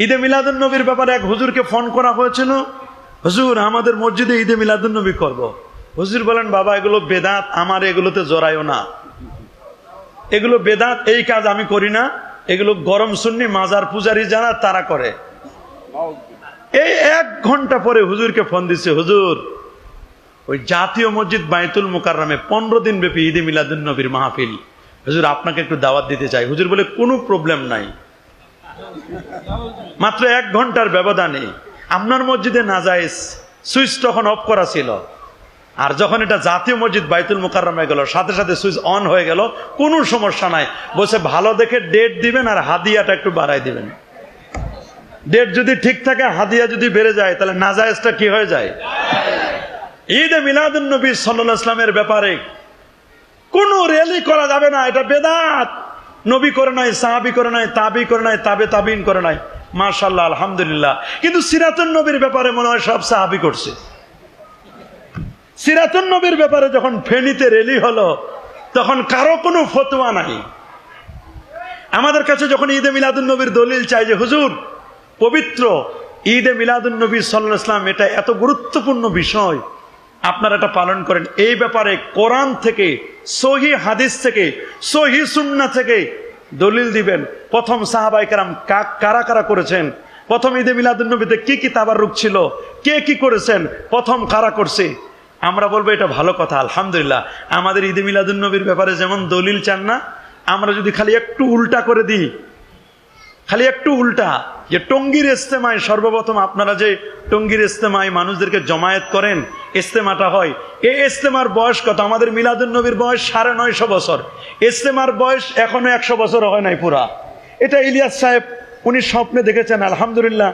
ঈদে মিলাদুন নবীর ব্যাপারে এক হুজুরকে ফোন করা হয়েছিল, হুজুর আমাদের মসজিদে ঈদে মিলাদুন নবী করব। হুজুর বলেন, বাবা এগুলো বেদাত, আমার এগুলোতে জড়ায়ও না, এগুলো বেদাত, এই কাজ আমি করি না, এগুলো গরম সুন্নি মাজার পূজারি যারা তারা করে। এই 1 ঘন্টা পরে হুজুরকে ফোন দিচ্ছে, হুজুর ওই জাতীয় মসজিদ বাইতুল মুকাররমে 15 দিন ব্যাপী ঈদে মিলাদুন নবীর মাহফিল, হুজুর আপনাকে একটু দাওয়াত দিতে চাই। হুজুর বলে, কোনো প্রবলেম নাই। মাত্র 1 ঘন্টার ব্যবধানে আপনার মসজিদে নাজায়েজ, সুইচ তখন অফ করা ছিল, আর যখন এটা জাতীয় মসজিদ বাইতুল মুকাররমে গেল সাথে সাথে সুইচ অন হয়ে গেল, কোনো সমস্যা নাই। বলছে ভালো দেখে ডেট দিবেন আর হাদিয়াটা একটু বাড়াই দিবেন। ডেট যদি ঠিক থাকে, হাদিয়া যদি বেড়ে যায়, তাহলে নাজায়েজটা কি হয়ে যায়? ঈদে মিলাদুন নবী সাল্লাল্লাহু আলাইহি ওয়াসাল্লামের ব্যাপারে কোনো র্যালি করা যাবে না, এটা বেদাত। নবী করে নাই, সাহাবী করে নাই, তাবি করে নাই, তাবে তাবিন করে নাই, মাশাআল্লাহ আলহামদুলিল্লাহ। কিন্তু সিরাতুন নবীর ব্যাপারে মনে হয় সব সাহাবী করছে। সিরাতুন নবীর ব্যাপারে যখন ফেনীতে র্যালি হলো, তখন কারো কোনো ফতোয়া নাই। আমাদের কাছে যখন ঈদে মিলাদুন নবীর দলিল চাই যে হুজুর পবিত্র ঈদে মিলাদুন নবী সাল্লাল্লাহু আলাইহি ওয়াসাল্লাম এটা এত গুরুত্বপূর্ণ বিষয়, আপনারা এটা পালন করেন, এই ব্যাপারে কোরআন থেকে, সহিহ হাদিস থেকে, সহিহ সুন্নাহ থেকে দলিল দিবেন। প্রথম সাহাবায়ে কেরাম কারা কারা করেছেন, প্রথম ঈদে মিলাদুন নবীতে কি কি তাবাররুক ছিল, কে কি করেছেন, প্রথম কারা করছে, আমরা বলবো এটা ভালো কথা আলহামদুলিল্লাহ। আমাদের ঈদে মিলাদুন নবীর ব্যাপারে যেমন দলিল চান না, আমরা যদি খালি একটু উল্টা করে দিই, খালি একটু উল্টা, যে টঙ্গীর ইজতেমায় সর্বপ্রথম আপনারা যে টঙ্গীর ইজতেমায় মানুষদেরকে জমায়েত করেন, ইজতেমাটা হয়, এই ইজতেমার বয়স কত? আমাদের মিলাদুন নবীর বয়স 950 বছর, ইজতেমার বয়স এখনো 100 বছর হয় নাই পুরা। এটা ইলিয়াস সাহেব উনি স্বপ্নে দেখেছেন, আলহামদুলিল্লাহ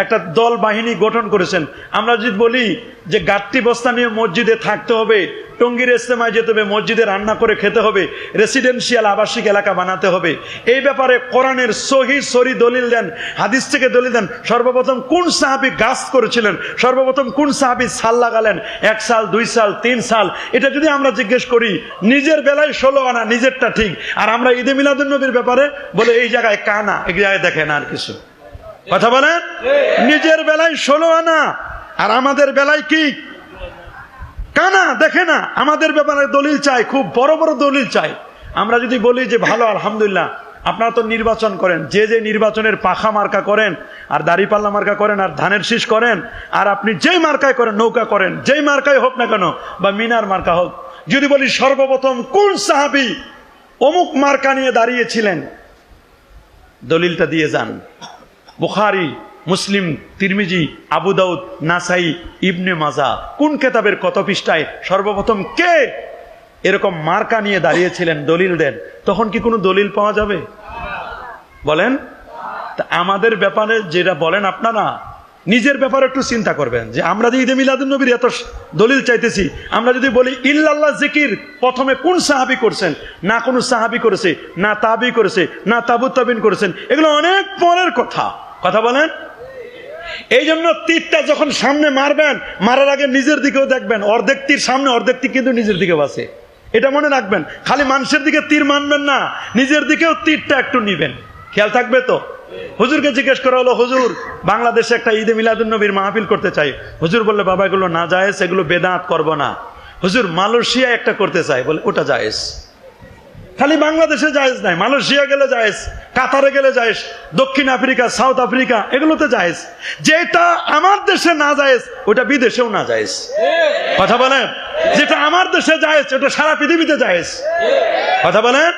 একটা দল বাহিনী গঠন করেছেন। আমরা যদি বলি যে গাট্টি বস্তা নিয়ে মসজিদে থাকতে হবে, টঙ্গীর ইজতেমায় যেতে হবে, মসজিদে রান্না করে খেতে হবে, রেসিডেন্সিয়াল আবাসিক এলাকা বানাতে হবে, এই ব্যাপারে কোরআনের সহিহ সরি দলিল দেন, হাদিস থেকে দলিল দেন। সর্বপ্রথম কোন সাহাবী গাছ করেছিলেন, সর্বপ্রথম কোন সাহাবী সাল লাগালেন, 1 সাল 2 সাল 3 সাল, এটা যদি আমরা জিজ্ঞেস করি, নিজের বেলায় 16 আনা, নিজেরটা ঠিক। আর আমরা ঈদে মিলাদুন নবীর ব্যাপারে বলে এই জায়গায় কানা, এই জায়গায় দেখেন আর কিছু কথা বলেন। নিজের বেলায় 16 আনা, আর আমাদের বেলায় কি কানা, দেখে না। আমাদের ব্যাপারে দলিল চাই, খুব বড় বড় দলিল চাই। আমরা যদি বলি যে ভালো আলহামদুলিল্লাহ, আপনারা তো নির্বাচন করেন, যে যে নির্বাচনের পাখা মার্কা করেন, আর দাড়িপাল্লা মার্কা করেন, আর ধানের শীষ করেন, আর আপনি যেই মার্কায় করেন, নৌকা করেন, যেই মার্কায় হোক না কেন, বা মিনার মার্কা হোক, যদি বলি সর্বপ্রথম কোন সাহাবী অমুক মার্কা নিয়ে দাঁড়িয়েছিলেন, দলিলটা দিয়ে যান। বুখারী, মুসলিম, তিরমিজি, আবু দাউদ, নাসাই, ইবনে মাজাহ, কোন কিতাবের কত পৃষ্ঠায় সর্বপ্রথম কে এরকম মার্কা নিয়ে দাঁড়িয়েছিলেন, দলিল দেন। তখন কি কোনো দলিল পাওয়া যাবে? বলেন। তা আমাদের ব্যাপারে যেটা বলেন আপনারা, নিজের ব্যাপারে একটু চিন্তা করবেন যে আমরা যে ঈদে মিলাদুন নবীর এত দলিল চাইতেছি, আমরা যদি বলি ইল্লাল্লাহ জিকির প্রথমে কোন সাহাবী করছেন, না কোন সাহাবী করেছে, না তাবি করেছে, না তাবুত তাবিন করেছেন, এগুলো অনেক পরের কথা। কথা বলেন। এই জন্য তীরটা যখন সামনে মারবেন, মারার আগে নিজের দিকেও দেখবেন, অর্ধেক তীর সামনে, অর্ধেক তীর কিন্তু নিজের দিকেও আছে, এটা মনে রাখবেন। খালি মানুষের দিকে তীর মানবেন না, নিজের দিকেও তীরটা একটু নিবেন, খেয়াল থাকবে তো। হুজুরকে জিজ্ঞেস করা হলো, হুজুর বাংলাদেশে একটা ঈদে মিলাদুন নবীর মাহফিল করতে চাই। হুজুর বললে, বাবা এগুলো না জায়েজ, এগুলো বেদাত, করব না। হুজুর মালয়েশিয়া একটা করতে চাই, বলে ওটা জায়েজ। খালি বাংলাদেশে জায়েজ নাই, মালয়েশিয়া গেলে জায়েজ, কাতারে গেলে জায়েজ, দক্ষিণ আফ্রিকা, সাউথ আফ্রিকা, এগুলোতে জায়েজ। যেটা আমার দেশে না জায়েজ, ওটা বিদেশেও না জায়েজ। কথা বলেন। যেটা আমার দেশে জায়েজ, ওটা সারা পৃথিবীতে জায়েজ। কথা বলেন।